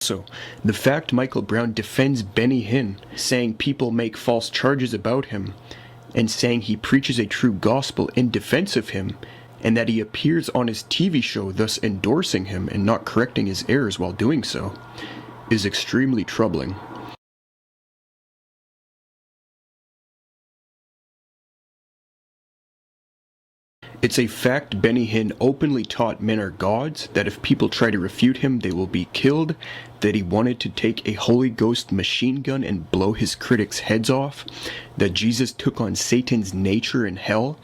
Also, the fact Michael Brown defends Benny Hinn, saying people make false charges about him, and saying he preaches a true gospel in defense of him, and that he appears on his TV show thus endorsing him and not correcting his errors while doing so, is extremely troubling. It's a fact Benny Hinn openly taught men are gods, that if people try to refute him they will be killed, that he wanted to take a Holy Ghost machine gun and blow his critics' heads off, that Jesus took on Satan's nature in hell.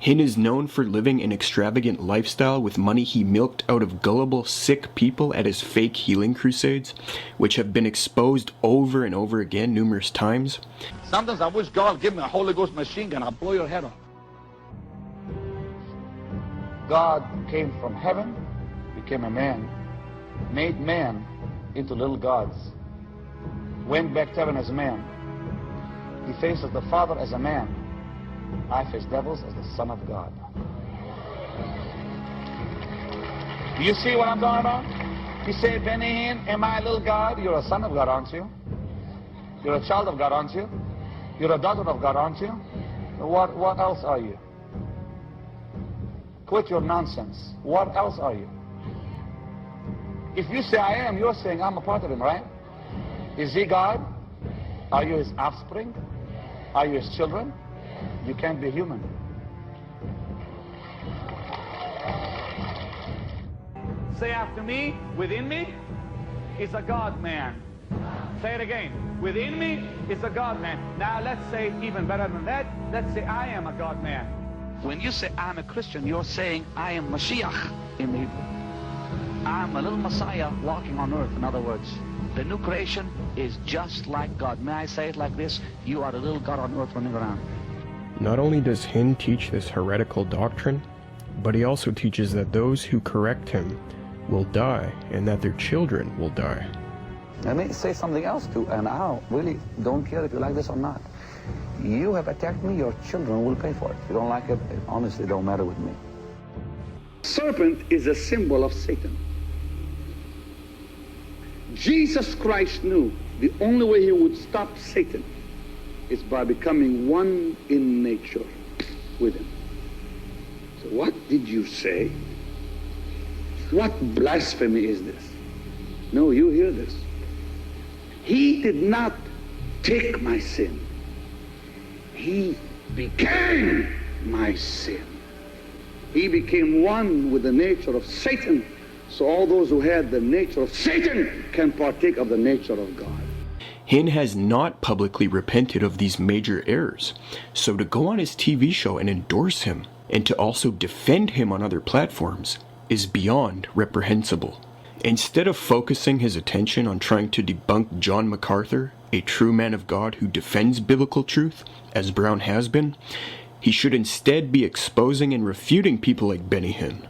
Hinn is known for living an extravagant lifestyle with money he milked out of gullible, sick people at his fake healing crusades, which have been exposed over and over again numerous times. Sometimes I wish God would give me a Holy Ghost machine gun, I'll blow your head off. God came from heaven, became a man, made man into little gods, went back to heaven as a man. He faces the Father as a man. I face devils as the Son of God. Do you see what I'm talking about? He said, Benny Hinn, am I a little God? You're a son of God, aren't you? You're a child of God, aren't you? You're a daughter of God, aren't you? What else are you? Quit your nonsense. What else are you? If you say I am, you're saying I'm a part of him, right? Is he God? Are you his offspring? Are you his children? You can't be human. Say after me, within me is a God-man. Say it again. Within me is a God-man. Now let's say even better than that. Let's say I am a God-man. When you say I'm a Christian, you're saying I am Mashiach in the Hebrew. I'm a little Messiah walking on earth, in other words. The new creation is just like God. May I say it like this? You are the little God on earth running around. Not only does Hinn teach this heretical doctrine, but he also teaches that those who correct him will die, and that their children will die. Let me say something else too, and I really don't care if you like this or not. You have attacked me, your children will pay for it. If you don't like it, it honestly don't matter with me. Serpent is a symbol of Satan. Jesus Christ knew the only way he would stop Satan is by becoming one in nature with him. So what did you say? What blasphemy is this? No, you hear this. He did not take my sin. He became my sin. He became one with the nature of Satan, so all those who had the nature of Satan can partake of the nature of God. Hinn has not publicly repented of these major errors, so to go on his TV show and endorse him, and to also defend him on other platforms, is beyond reprehensible. Instead of focusing his attention on trying to debunk John MacArthur, a true man of God who defends biblical truth, as Brown has been, he should instead be exposing and refuting people like Benny Hinn.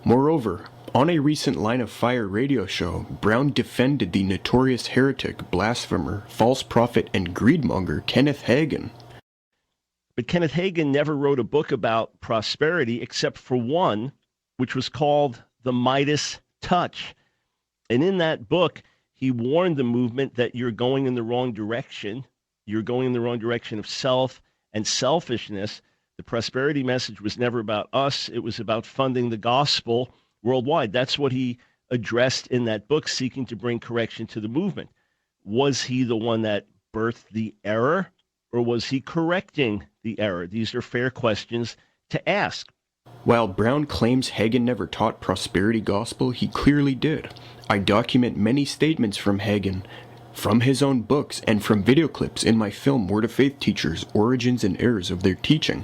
Moreover, on a recent Line of Fire radio show, Brown defended the notorious heretic, blasphemer, false prophet, and greedmonger Kenneth Hagin. But Kenneth Hagin never wrote a book about prosperity except for one, which was called The Midas Touch. And in that book, he warned the movement that you're going in the wrong direction. You're going in the wrong direction of self and selfishness. The prosperity message was never about us. It was about funding the gospel worldwide. That's what he addressed in that book, seeking to bring correction to the movement. Was he the one that birthed the error, or was he correcting the error? These are fair questions to ask. While Brown claims Hagin never taught prosperity gospel, he clearly did. I document many statements from Hagin, from his own books, and from video clips in my film Word of Faith Teachers, Origins and Errors of Their Teaching,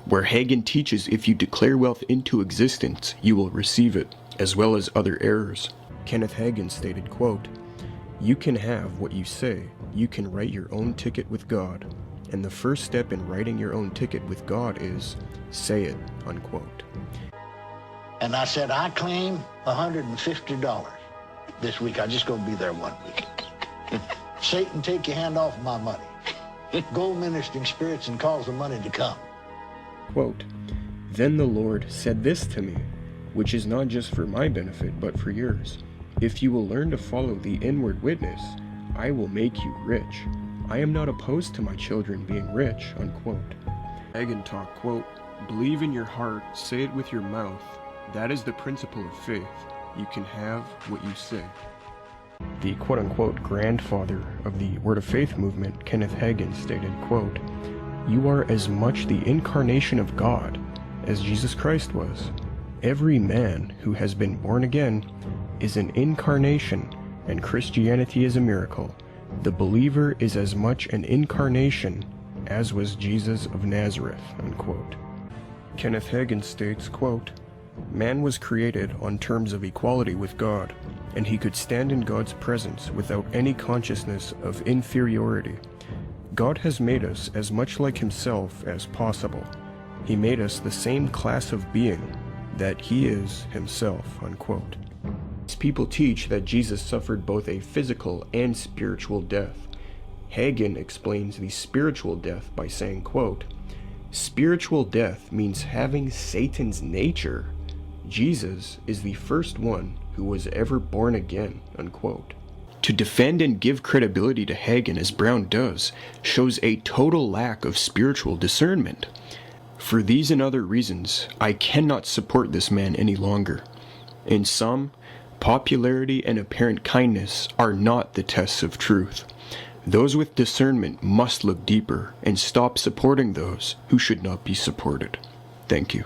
where Hagin teaches if you declare wealth into existence, you will receive it, as well as other errors. Kenneth Hagin stated, quote, "You can have what you say. You can write your own ticket with God. And the first step in writing your own ticket with God is, say it," unquote. And I said, I claim $150 this week. I'm just going to be there 1 week. Satan, take your hand off my money. Go ministering spirits and cause the money to come. Quote, "Then the Lord said this to me, which is not just for my benefit, but for yours. If you will learn to follow the inward witness, I will make you rich. I am not opposed to my children being rich, unquote. Hagin taught, quote, believe in your heart, say it with your mouth. That is the principle of faith. You can have what you say. The quote-unquote grandfather of the Word of Faith movement, Kenneth Hagin, stated, quote, you are as much the incarnation of God as Jesus Christ was. Every man who has been born again is an incarnation, and Christianity is a miracle. The believer is as much an incarnation as was Jesus of Nazareth, unquote. Kenneth Hagin states, quote, man was created on terms of equality with God, and he could stand in God's presence without any consciousness of inferiority. God has made us as much like himself as possible. He made us the same class of being that he is himself, unquote. These people teach that Jesus suffered both a physical and spiritual death. Hagin explains the spiritual death by saying, quote, spiritual death means having Satan's nature. Jesus is the first one who was ever born again, unquote. To defend and give credibility to Hagin as Brown does shows a total lack of spiritual discernment. For these and other reasons, I cannot support this man any longer. In sum, popularity and apparent kindness are not the tests of truth. Those with discernment must look deeper and stop supporting those who should not be supported. Thank you.